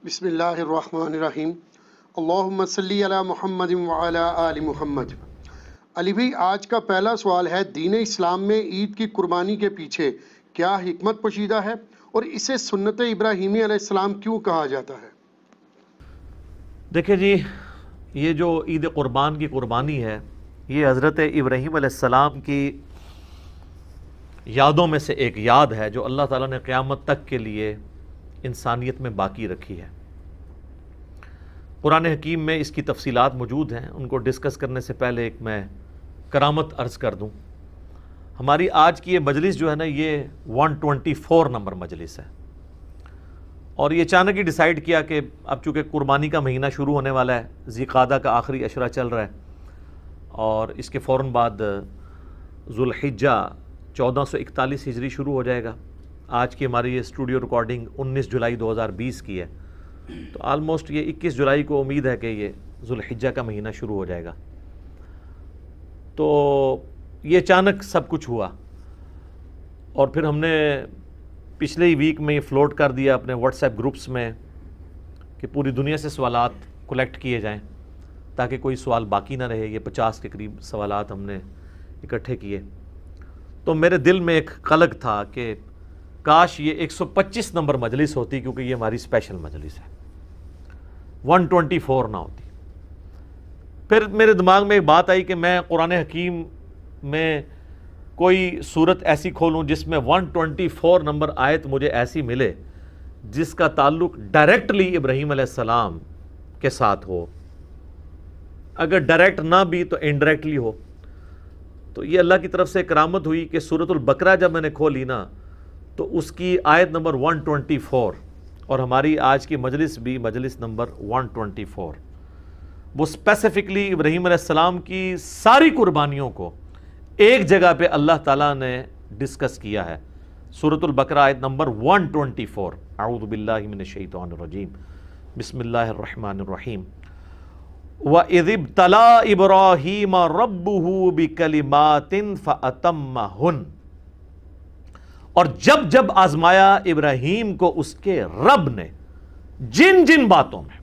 بسم اللہ الرحمن الرحیم اللہم صلی علی محمد وعلی آل محمد۔ علی بھائی، آج کا پہلا سوال ہے، دین اسلام میں عید کی قربانی کے پیچھے کیا حکمت پوشیدہ ہے اور اسے سنت ابراہیمی علیہ السلام کیوں کہا جاتا ہے؟ دیکھیں جی، یہ جو عید قربان کی قربانی ہے، یہ حضرت ابراہیم علیہ السلام کی یادوں میں سے ایک یاد ہے جو اللہ تعالیٰ نے قیامت تک کے لیے انسانیت میں باقی رکھی ہے۔ قرآن حکیم میں اس کی تفصیلات موجود ہیں، ان کو ڈسکس کرنے سے پہلے ایک میں کرامت عرض کر دوں۔ ہماری آج کی یہ مجلس جو ہے نا، یہ 124 نمبر مجلس ہے، اور یہ اچانک ہی ڈیسائیڈ کیا کہ اب چونکہ قربانی کا مہینہ شروع ہونے والا ہے، ذی قعدہ کا آخری عشرہ چل رہا ہے، اور اس کے فوراً بعد ذو الحجہ 1441 ہجری شروع ہو جائے گا۔ آج کی ہماری یہ اسٹوڈیو ریکارڈنگ 19 جولائی 2020 کی ہے، تو آلموسٹ یہ 21 جولائی کو امید ہے کہ یہ ذو الحجہ کا مہینہ شروع ہو جائے گا۔ تو یہ اچانک سب کچھ ہوا، اور پھر ہم نے پچھلے ہی ویک میں یہ فلوٹ کر دیا اپنے واٹس ایپ گروپس میں کہ پوری دنیا سے سوالات کلیکٹ کیے جائیں تاکہ کوئی سوال باقی نہ رہے۔ یہ 50 کے قریب سوالات ہم نے اکٹھے کیے، تو میرے دل میں ایک قلق تھا کہ کاش یہ 125 نمبر مجلس ہوتی، کیونکہ یہ ہماری اسپیشل مجلس ہے، 124 نہ ہوتی۔ پھر میرے دماغ میں ایک بات آئی کہ میں قرآن حکیم میں کوئی صورت ایسی کھولوں جس میں 124 نمبر آیت مجھے ایسی ملے جس کا تعلق ڈائریکٹلی ابراہیم علیہ السلام کے ساتھ ہو، اگر ڈائریکٹ نہ بھی تو انڈائریکٹلی ہو۔ تو یہ اللہ کی طرف سے کرامت ہوئی کہ سورۃ البقرہ جب میں نے کھولی نا، تو اس کی آیت نمبر 124، اور ہماری آج کی مجلس بھی مجلس نمبر 124، وہ اسپیسیفکلی ابراہیم علیہ السلام کی ساری قربانیوں کو ایک جگہ پہ اللہ تعالیٰ نے ڈسکس کیا ہے۔ سورۃ البقرہ آیت نمبر 124، اعوذ باللہ من الشیطان الرجیم، بسم اللہ الرحمن الرحیم۔ وَإِذِ ابْتَلَىٰ إِبْرَاهِيمَ رَبُّهُ بِكَلِمَاتٍ فَأَتَمَّهُنَّ، اور جب جب آزمایا ابراہیم کو اس کے رب نے جن جن باتوں میں،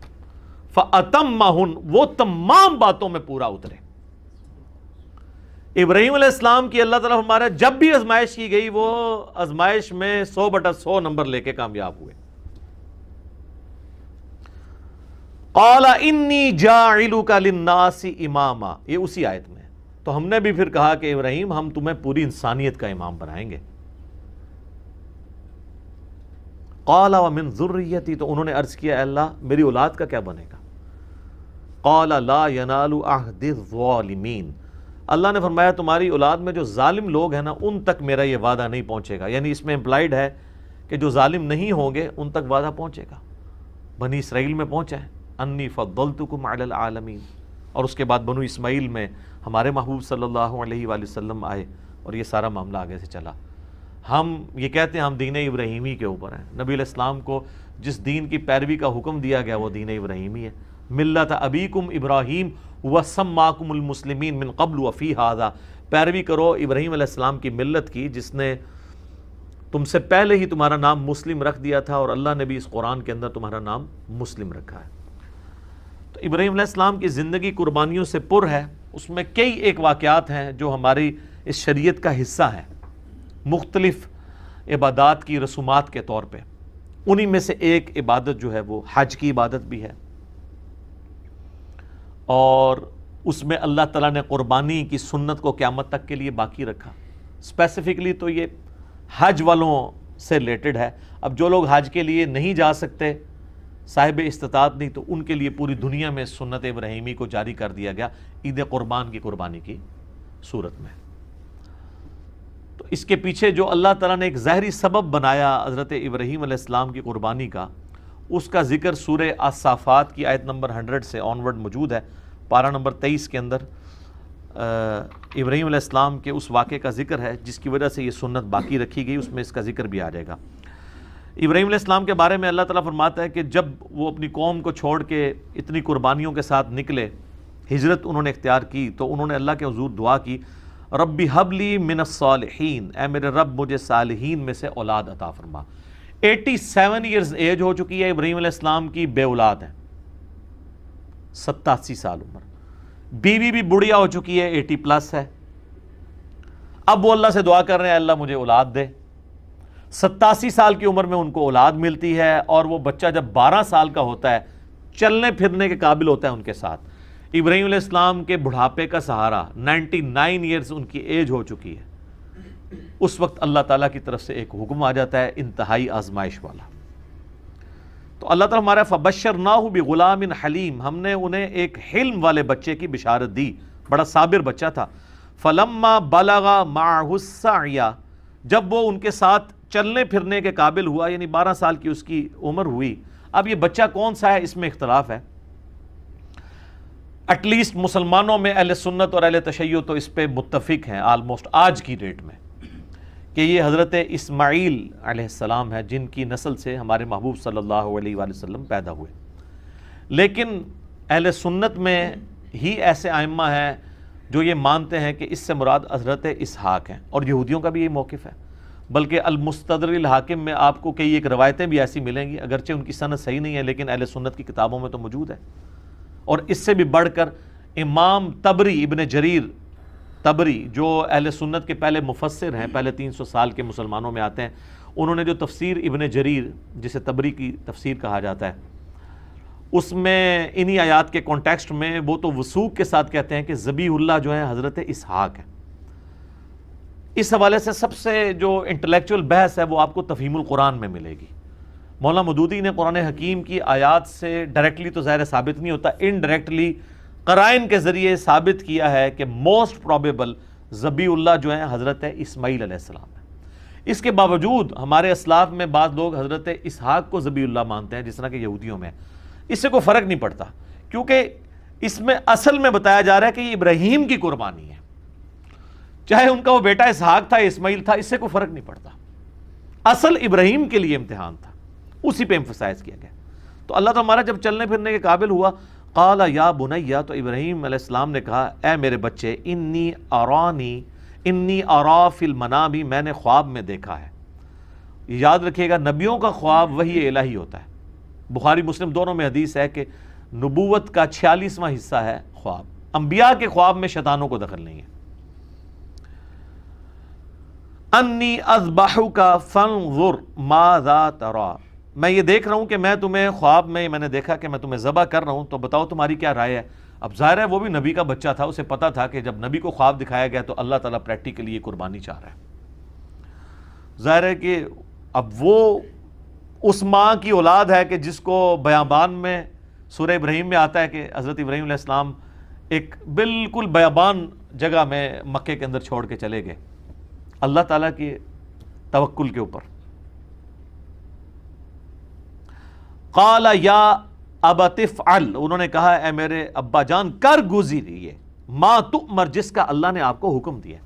فَأَتَمَّهُنَّ، وہ تمام باتوں میں پورا اترے۔ ابراہیم علیہ السلام کی اللہ تعالیٰ ہمارا جب بھی آزمائش کی گئی، وہ آزمائش میں 100/100 نمبر لے کے کامیاب ہوئے۔ قال انی جاعلک للناس اماما، یہ اسی آیت میں ہے۔ تو ہم نے بھی پھر کہا کہ ابراہیم، ہم تمہیں پوری انسانیت کا امام بنائیں گے۔ قال ومن ذریتی، تو انہوں نے عرض کیا، اے اللہ میری اولاد کا کیا بنے گا؟ قال لا ینال عہد الظالمین، اللہ نے فرمایا تمہاری اولاد میں جو ظالم لوگ ہیں نا، ان تک میرا یہ وعدہ نہیں پہنچے گا۔ یعنی اس میں امپلائڈ ہے کہ جو ظالم نہیں ہوں گے ان تک وعدہ پہنچے گا۔ بنی اسرائیل میں پہنچا ہے، انی فضلتکم علی العالمین، اور اس کے بعد بنو اسماعیل میں ہمارے محبوب صلی اللہ علیہ وآلہ وسلم آئے، اور یہ سارا معاملہ آگے سے چلا۔ ہم یہ کہتے ہیں ہم دین ابراہیمی کے اوپر ہیں۔ نبی علیہ السلام کو جس دین کی پیروی کا حکم دیا گیا وہ دین ابراہیمی ہے۔ ملت ابیکم ابراہیم وسماکم المسلمین من قبل وفی ھذا، پیروی کرو ابراہیم علیہ السلام کی ملت کی جس نے تم سے پہلے ہی تمہارا نام مسلم رکھ دیا تھا، اور اللہ نے بھی اس قرآن کے اندر تمہارا نام مسلم رکھا ہے۔ تو ابراہیم علیہ السلام کی زندگی قربانیوں سے پر ہے، اس میں کئی ایک واقعات ہیں جو ہماری اس شریعت کا حصہ ہیں، مختلف عبادات کی رسومات کے طور پہ۔ انہی میں سے ایک عبادت جو ہے وہ حج کی عبادت بھی ہے، اور اس میں اللہ تعالیٰ نے قربانی کی سنت کو قیامت تک کے لیے باقی رکھا۔ اسپیسیفکلی تو یہ حج والوں سے ریلیٹڈ ہے۔ اب جو لوگ حج کے لیے نہیں جا سکتے، صاحب استطاعت نہیں، تو ان کے لیے پوری دنیا میں سنت ابراہیمی کو جاری کر دیا گیا عید قربان کی قربانی کی صورت میں۔ تو اس کے پیچھے جو اللہ تعالیٰ نے ایک ظاہری سبب بنایا حضرت ابراہیم علیہ السلام کی قربانی کا، اس کا ذکر سورہ الصافات کی آیت نمبر 100 سے آنورڈ موجود ہے۔ پارہ نمبر 23 کے اندر ابراہیم علیہ السلام کے اس واقعے کا ذکر ہے جس کی وجہ سے یہ سنت باقی رکھی گئی، اس میں اس کا ذکر بھی آ جائے گا۔ ابراہیم علیہ السلام کے بارے میں اللہ تعالیٰ فرماتا ہے کہ جب وہ اپنی قوم کو چھوڑ کے اتنی قربانیوں کے ساتھ نکلے، ہجرت انہوں نے اختیار کی، تو انہوں نے اللہ کے حضور دعا کی، ربی حب لی من الصالحین، اے میرے رب مجھے صالحین میں سے اولاد عطا فرما۔ 87 ایئرز ایج ہو چکی ہے ابراہیم علیہ السلام کی، بے اولاد ہیں، 87 سال عمر، بیوی بھی بڑھیا ہو چکی ہے، 80 پلس ہے۔ اب وہ اللہ سے دعا کر رہے ہیں اللہ مجھے اولاد دے۔ 87 سال کی عمر میں ان کو اولاد ملتی ہے، اور وہ بچہ جب 12 سال کا ہوتا ہے، چلنے پھرنے کے قابل ہوتا ہے ان کے ساتھ۔ ابراہیم علیہ السلام کے بڑھاپے کا سہارا، 99 ایئرز ان کی ایج ہو چکی ہے، اس وقت اللہ تعالیٰ کی طرف سے ایک حکم آ جاتا ہے انتہائی آزمائش والا۔ تو اللہ تعالیٰ ہمارا فبشرناہ بغلام حلیم، ہم نے انہیں ایک حلم والے بچے کی بشارت دی، بڑا صابر بچہ تھا۔ فلما بلغ معہ السعی، جب وہ ان کے ساتھ چلنے پھرنے کے قابل ہوا، یعنی 12 سال کی اس کی عمر ہوئی۔ اب یہ بچہ کون سا ہے اس میں اختلاف ہے، ایٹ لیسٹ مسلمانوں میں اہل سنت اور اہل تشیع تو اس پہ متفق ہیں آلموسٹ آج کی ڈیٹ میں، کہ یہ حضرت اسماعیل علیہ السلام ہے، جن کی نسل سے ہمارے محبوب صلی اللہ علیہ وآلہ وسلم پیدا ہوئے۔ لیکن اہل سنت میں ہی ایسے ائمہ ہیں جو یہ مانتے ہیں کہ اس سے مراد حضرت اسحاق ہیں، اور یہودیوں کا بھی یہ موقف ہے۔ بلکہ المستدرک الحاکم میں آپ کو کئی ایک روایتیں بھی ایسی ملیں گی، اگرچہ ان کی سند صحیح نہیں ہے لیکن اہل سنت کی کتابوں میں تو موجود ہے۔ اور اس سے بھی بڑھ کر امام طبری، ابن جریر طبری، جو اہل سنت کے پہلے مفسر ہیں، پہلے 300 سال کے مسلمانوں میں آتے ہیں، انہوں نے جو تفسیر ابن جریر جسے طبری کی تفسیر کہا جاتا ہے، اس میں انہی آیات کے کانٹیکسٹ میں وہ تو وثوق کے ساتھ کہتے ہیں کہ ذبیح اللہ جو ہے حضرت اسحاق ہے۔ اس حوالے سے سب سے جو انٹلیکچول بحث ہے وہ آپ کو تفہیم القرآن میں ملے گی۔ مولانا مودودی نے قرآن حکیم کی آیات سے ڈائریکٹلی تو ظاہر ثابت نہیں ہوتا، انڈائریکٹلی قرائن کے ذریعے ثابت کیا ہے کہ موسٹ پروبیبل ذبیح اللہ جو ہیں حضرت اسماعیل علیہ السلام ہے۔ اس کے باوجود ہمارے اسلاف میں بعض لوگ حضرت اسحاق کو ذبیح اللہ مانتے ہیں، جس طرح کہ یہودیوں میں۔ اس سے کوئی فرق نہیں پڑتا، کیونکہ اس میں اصل میں بتایا جا رہا ہے کہ یہ ابراہیم کی قربانی ہے، چاہے ان کا وہ بیٹا اسحاق تھا، اسماعیل تھا، اس سے کوئی فرق نہیں پڑتا۔ اصل ابراہیم کے لیے امتحان تھا، اسی پہ ایمفسائز کیا گیا۔ تو اللہ تو ہمارا جب چلنے پھرنے کے قابل ہوا، قال یا بنیا، تو ابراہیم علیہ السلام نے کہا اے میرے بچے، انی ارا فی المنام، میں نے خواب میں دیکھا ہے۔ یاد رکھیے گا نبیوں کا خواب وحی الہی ہوتا ہے، بخاری مسلم دونوں میں حدیث ہے کہ نبوت کا 46واں حصہ ہے خواب، انبیاء کے خواب میں شیطانوں کو دخل نہیں ہے۔ انی اذبحک فانظر ماذا تری، میں یہ دیکھ رہا ہوں کہ میں تمہیں خواب میں نے دیکھا کہ میں تمہیں ذبح کر رہا ہوں، تو بتاؤ تمہاری کیا رائے ہے۔ اب ظاہر ہے وہ بھی نبی کا بچہ تھا، اسے پتا تھا کہ جب نبی کو خواب دکھایا گیا تو اللہ تعالیٰ پریکٹیکلی یہ قربانی چاہ رہا ہے۔ ظاہر ہے کہ اب وہ اس ماں کی اولاد ہے کہ جس کو بیابان میں سورہ ابراہیم میں آتا ہے کہ حضرت ابراہیم علیہ السلام ایک بالکل بیابان جگہ میں مکے کے اندر چھوڑ کے چلے گئے اللہ تعالیٰ کے توکل کے اوپر۔ قال یا ابت افعل، انہوں نے کہا اے میرے ابا جان کر گزریے، ما تؤمر، جس کا اللہ نے آپ کو حکم دیا۔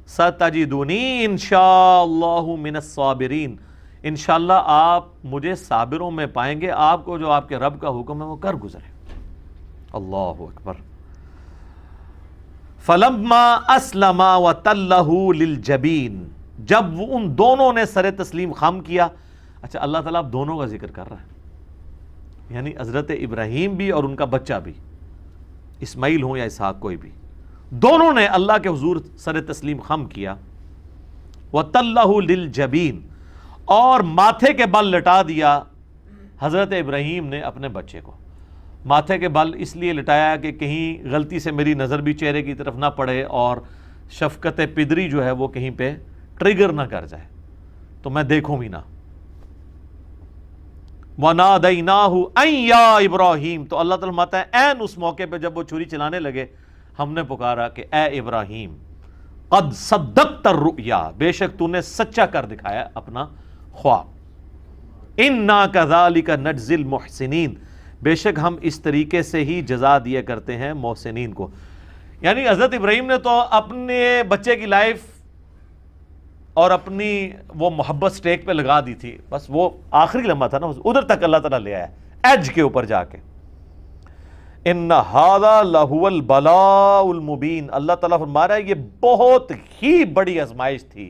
ستجدونی انشاءاللہ من الصابرین، انشاءاللہ آپ مجھے صابروں میں پائیں گے، آپ کو جو آپ کے رب کا حکم ہے وہ کر گزرے۔ اللہ اکبر۔ فلما اسلما وتلہ للجبین، جب ان دونوں نے سر تسلیم خم کیا۔ اچھا اللہ تعالیٰ اب دونوں کا ذکر کر رہا ہے، یعنی حضرت ابراہیم بھی اور ان کا بچہ بھی، اسماعیل ہوں یا اسحاق کوئی بھی، دونوں نے اللہ کے حضور سر تسلیم خم کیا۔ وَتَلَّهُ لِلْجَبِينَ، اور ماتھے کے بل لٹا دیا حضرت ابراہیم نے اپنے بچے کو۔ ماتھے کے بل اس لیے لٹایا کہ کہیں غلطی سے میری نظر بھی چہرے کی طرف نہ پڑے اور شفقت پدری جو ہے وہ کہیں پہ ٹریگر نہ کر جائے، تو میں دیکھوں بھی نہ۔ وَنَادَيْنَاهُ أَن يَا إِبْرَاهِيمُ، تو اللہ تعالیٰ فرماتا ہے عین اس موقع پہ جب وہ چھری چلانے لگے، ہم نے پکارا کہ اے ابراہیم قد صدقت الرؤیا، بے شک تو نے سچا کر دکھایا اپنا خواب۔ اِنَّا كَذَلِكَ نَجْزِي الْمُحْسِنِينَ، بے شک ہم اس طریقے سے ہی جزا دیا کرتے ہیں محسنین کو۔ یعنی حضرت ابراہیم نے تو اپنے بچے کی لائف اور اپنی وہ محبت سٹیک پہ لگا دی تھی، بس وہ آخری لمحہ تھا نا، ادھر تک اللہ تعالیٰ لے آیا ایج کے اوپر جا کے۔ ان ھذا لہو البلاء المبین، اللہ تعالیٰ فرما رہا ہے یہ بہت ہی بڑی آزمائش تھی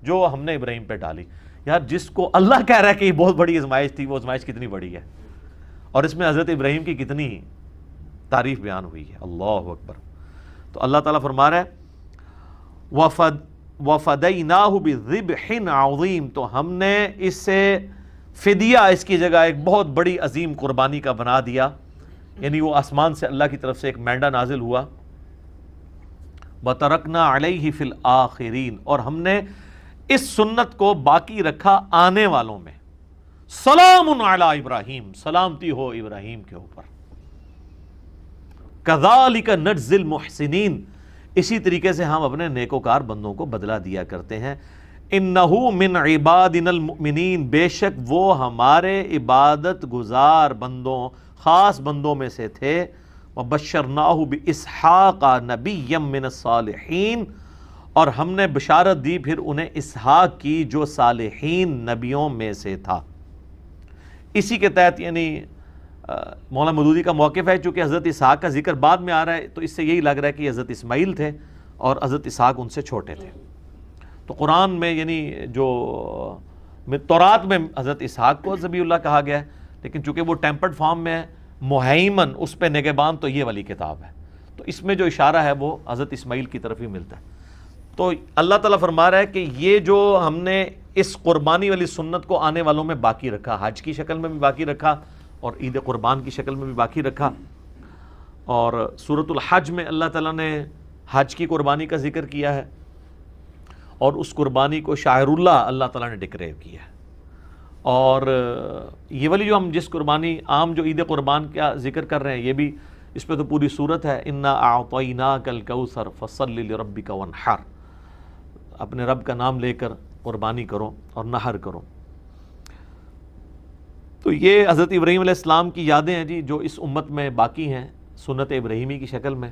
جو ہم نے ابراہیم پہ ڈالی۔ یار جس کو اللہ کہہ رہا ہے کہ یہ بہت بڑی آزمائش تھی، وہ آزمائش کتنی بڑی ہے، اور اس میں حضرت ابراہیم کی کتنی تعریف بیان ہوئی ہے۔ اللہ اکبر۔ تو اللہ تعالیٰ فرما رہا ہے وَفَدَيْنَاهُ بِذِبْحٍ عَظِيمٍ، تو ہم نے اس سے فدیہ، اس کی جگہ ایک بہت بڑی عظیم قربانی کا بنا دیا، یعنی وہ آسمان سے اللہ کی طرف سے ایک مینڈا نازل ہوا۔ وَتَرَكْنَا عَلَيْهِ فِي الْآخِرِينَ، اور ہم نے اس سنت کو باقی رکھا آنے والوں میں۔ سلام علی ابراہیم، سلامتی ہو ابراہیم کے اوپر۔ کذالک نجزی المحسنین، اسی طریقے سے ہم اپنے نیکوکار بندوں کو بدلہ دیا کرتے ہیں۔ انہ من عبادنا المؤمنین، بے شک وہ ہمارے عبادت گزار بندوں، خاص بندوں میں سے تھے۔ وبشرناہ باسحاق نبیا من الصالحین، اور ہم نے بشارت دی پھر انہیں اسحاق کی جو صالحین نبیوں میں سے تھا۔ اسی کے تحت یعنی مولانا مودودی کا موقف ہے، چونکہ حضرت اسحاق کا ذکر بعد میں آ رہا ہے تو اس سے یہی لگ رہا ہے کہ حضرت اسماعیل تھے اور حضرت اسحاق ان سے چھوٹے تھے۔ تو قرآن میں یعنی جو تورات میں حضرت اسحاق کو ذبیح اللہ کہا گیا ہے، لیکن چونکہ وہ ٹیمپرڈ فارم میں ہے، مہیمن اس پہ نگہبان تو یہ والی کتاب ہے، تو اس میں جو اشارہ ہے وہ حضرت اسماعیل کی طرف ہی ملتا ہے۔ تو اللہ تعالیٰ فرما رہا ہے کہ یہ جو ہم نے اس قربانی والی سنت کو آنے والوں میں باقی رکھا، حج کی شکل میں بھی باقی رکھا اور عید قربان کی شکل میں بھی باقی رکھا۔ اور سورۃ الحج میں اللہ تعالیٰ نے حج کی قربانی کا ذکر کیا ہے، اور اس قربانی کو شاعر اللہ تعالیٰ نے ڈکلیئر کیا ہے۔ اور یہ والی جو ہم جس قربانی عام جو عید قربان کا ذکر کر رہے ہیں، یہ بھی اس پہ تو پوری صورت ہے، انا اعطیناک الکوثر فصل لربک وانحر، اپنے رب کا نام لے کر قربانی کرو اور نحر کرو۔ تو یہ حضرت ابراہیم علیہ السلام کی یادیں ہیں جی، جو اس امت میں باقی ہیں سنت ابراہیمی کی شکل میں۔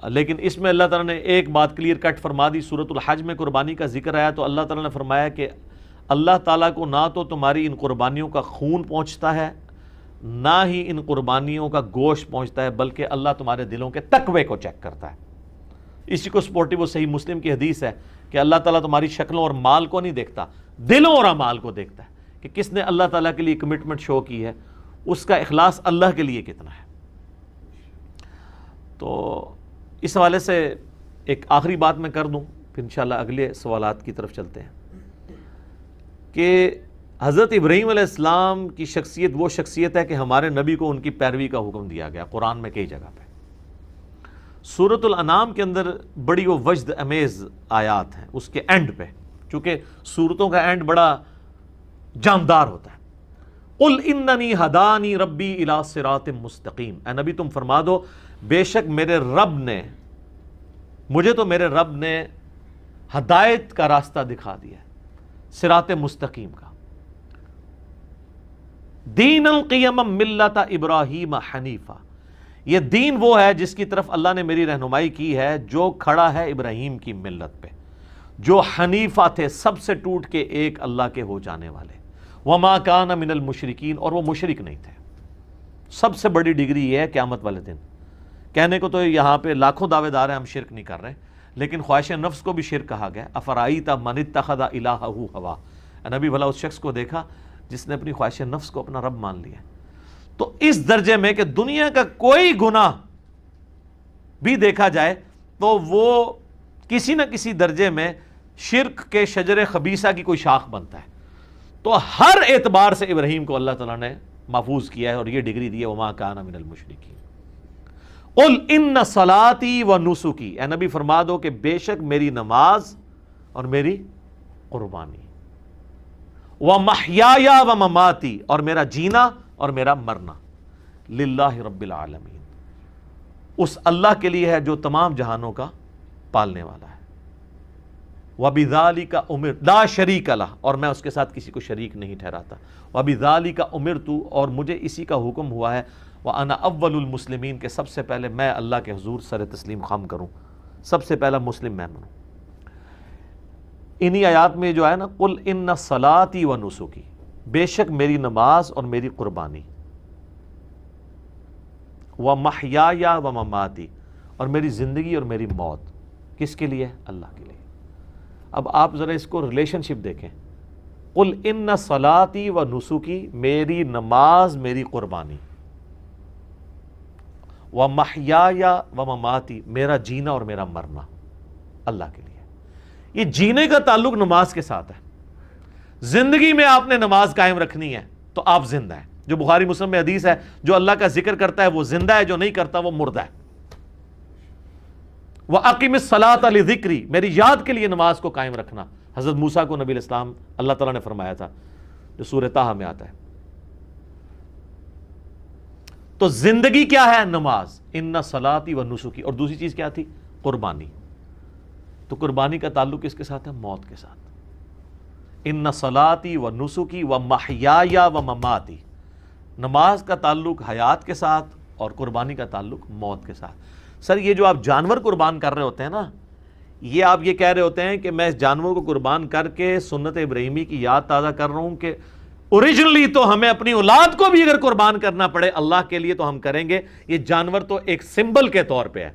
لیکن اس میں اللہ تعالیٰ نے ایک بات کلیئر کٹ فرما دی، سورۃ الحج میں قربانی کا ذکر آیا تو اللہ تعالیٰ نے فرمایا کہ اللہ تعالیٰ کو نہ تو تمہاری ان قربانیوں کا خون پہنچتا ہے، نہ ہی ان قربانیوں کا گوشت پہنچتا ہے، بلکہ اللہ تمہارے دلوں کے تقوی کو چیک کرتا ہے۔ اسی کو سپورٹیو و صحیح مسلم کی حدیث ہے کہ اللہ تعالیٰ تمہاری شکلوں اور مال کو نہیں دیکھتا، دلوں اور اعمال کو دیکھتا ہے، کہ کس نے اللہ تعالیٰ کے لیے کمٹمنٹ شو کی ہے، اس کا اخلاص اللہ کے لیے کتنا ہے۔ تو اس حوالے سے ایک آخری بات میں کر دوں، پھر انشاءاللہ اگلے سوالات کی طرف چلتے ہیں، کہ حضرت ابراہیم علیہ السلام کی شخصیت وہ شخصیت ہے کہ ہمارے نبی کو ان کی پیروی کا حکم دیا گیا قرآن میں کئی جگہ پہ۔ سورۃ الانعام کے اندر بڑی وہ وجد امیز آیات ہیں اس کے اینڈ پہ، چونکہ سورتوں کا اینڈ بڑا جاندار ہوتا ہے۔ قل اننی ہدانی ربی الی صراط مستقیم، اے نبی تم فرما دو بے شک مجھے تو میرے رب نے ہدایت کا راستہ دکھا دیا ہے، صراط مستقیم کا۔ دین القیم ملت ابراہیم حنیفہ، یہ دین وہ ہے جس کی طرف اللہ نے میری رہنمائی کی ہے، جو کھڑا ہے ابراہیم کی ملت پہ، جو حنیفہ تھے، سب سے ٹوٹ کے ایک اللہ کے ہو جانے والے، وما کان من المشرکین، اور وہ مشرک نہیں تھے۔ سب سے بڑی ڈگری یہ ہے قیامت والے دن، کہنے کو تو یہاں پہ لاکھوں دعوے دار ہیں ہم شرک نہیں کر رہے، لیکن خواہش نفس کو بھی شرک کہا گیا۔ افرائیت من اتخذ الہہ ہوا، نبی بھلا اس شخص کو دیکھا جس نے اپنی خواہش نفس کو اپنا رب مان لیا۔ تو اس درجے میں کہ دنیا کا کوئی گناہ بھی دیکھا جائے تو وہ کسی نہ کسی درجے میں شرک کے شجر خبیثہ کی کوئی شاخ بنتا ہے۔ تو ہر اعتبار سے ابراہیم کو اللہ تعالیٰ نے محفوظ کیا ہے اور یہ ڈگری دی ہے، وما کان من المشرکین۔ قل ان صلاتی و نسکی، اے نبی فرما دو کہ بے شک میری نماز اور میری قربانی، ومحیای و مماتی، اور میرا جینا اور میرا مرنا، للہ رب العالمین، اس اللہ کے لیے ہے جو تمام جہانوں کا پالنے والا ہے۔ وَبِذَلِكَ أُمِرْتُ لا شریک لہ، اور میں اس کے ساتھ کسی کو شریک نہیں ٹھہراتا۔ وَبِذَلِكَ أُمِرْتُ، اور مجھے اسی کا حکم ہوا ہے، وَأَنَا أَوَّلُ الْمُسْلِمِينَ، کہ سب سے پہلے میں اللہ کے حضور سر تسلیم خم کروں، سب سے پہلا مسلم میں بنوں۔ انہی آیات میں جو ہے نا، قل ان صلاتی و نسکی، بے شک میری نماز اور میری قربانی، ومحیای و مماتی، اور میری زندگی اور میری موت کس کے لیے؟ اللہ کے لیے۔ اب آپ ذرا اس کو ریلیشن شپ دیکھیں، قل ان صلاتی و نسکی، میری نماز میری قربانی، و محیایا و مماتی، میرا جینا اور میرا مرنا اللہ کے لیے۔ یہ جینے کا تعلق نماز کے ساتھ ہے۔ زندگی میں آپ نے نماز قائم رکھنی ہے تو آپ زندہ ہیں، جو بخاری مسلم میں حدیث ہے، جو اللہ کا ذکر کرتا ہے وہ زندہ ہے، جو نہیں کرتا وہ مردہ ہے۔ وَأَقِمِ الصَّلَاةَ لِذِكْرِي، میری یاد کے لیے نماز کو قائم رکھنا۔ حضرت موسیٰ کو نبی الاسلام اللہ تعالیٰ نے فرمایا تھا، جو سورہ طٰہٰ میں آتا ہے۔ تو زندگی کیا ہے؟ نماز، ان صلاتی و نسکی، اور دوسری چیز کیا تھی؟ قربانی۔ تو قربانی کا تعلق کس کے ساتھ ہے؟ موت کے ساتھ۔ ان صلاتی و نسکی و محیایا و مماتی، نماز کا تعلق حیات کے ساتھ اور قربانی کا تعلق موت کے ساتھ۔ سر یہ جو آپ جانور قربان کر رہے ہوتے ہیں نا، یہ آپ یہ کہہ رہے ہوتے ہیں کہ میں اس جانور کو قربان کر کے سنت ابراہیمی کی یاد تازہ کر رہا ہوں کہ اوریجنلی تو ہمیں اپنی اولاد کو بھی اگر قربان کرنا پڑے اللہ کے لیے تو ہم کریں گے۔ یہ جانور تو ایک سمبل کے طور پہ ہے،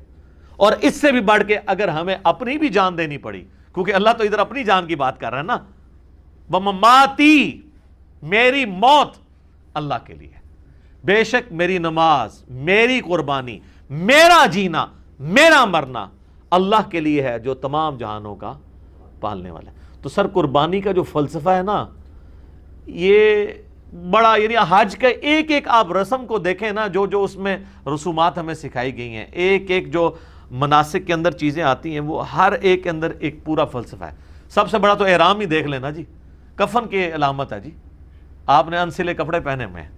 اور اس سے بھی بڑھ کے اگر ہمیں اپنی بھی جان دینی پڑی، کیونکہ اللہ تو ادھر اپنی جان کی بات کر رہا ہے نا، وَمَمَاتِي، میری موت اللہ کے لیے، بے شک میری نماز، میری قربانی، میرا جینا، میرا مرنا اللہ کے لیے ہے جو تمام جہانوں کا پالنے والا ہے۔ تو سر قربانی کا جو فلسفہ ہے نا، یہ بڑا، یعنی حج کا ایک ایک آپ رسم کو دیکھیں نا، جو جو اس میں رسومات ہمیں سکھائی گئی ہیں، ایک ایک جو مناسک کے اندر چیزیں آتی ہیں، وہ ہر ایک کے اندر ایک پورا فلسفہ ہے۔ سب سے بڑا تو احرام ہی دیکھ لینا جی، کفن کی علامت ہے جی، آپ نے انسلے کپڑے پہنے ہوئے ہیں،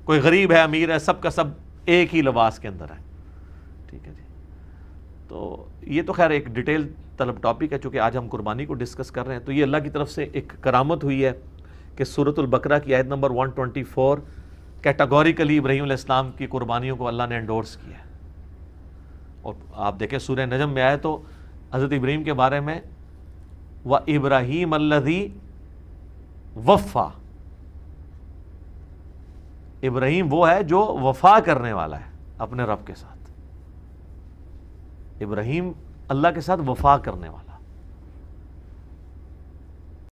کوئی غریب ہے امیر ہے، سب کا سب ایک ہی لباس کے اندر ہے، ٹھیک ہے جی۔ تو یہ تو خیر ایک ڈیٹیل طلب ٹاپک ہے، چونکہ آج ہم قربانی کو ڈسکس کر رہے ہیں۔ تو یہ اللہ کی طرف سے ایک کرامت ہوئی ہے کہ سورۃ البقرہ کی آیت نمبر 124 کیٹاگوریکلی ابراہیم علیہ السلام کی قربانیوں کو اللہ نے انڈورس کیا ہے۔ اور آپ دیکھیں سورہ نجم میں آئے تو حضرت ابراہیم کے بارے میں وَإِبْرَاهِيمَ الَّذِي وَفَّى، ابراہیم وہ ہے جو وفا کرنے والا ہے اپنے رب کے ساتھ۔ ابراہیم اللہ کے ساتھ وفا کرنے والا۔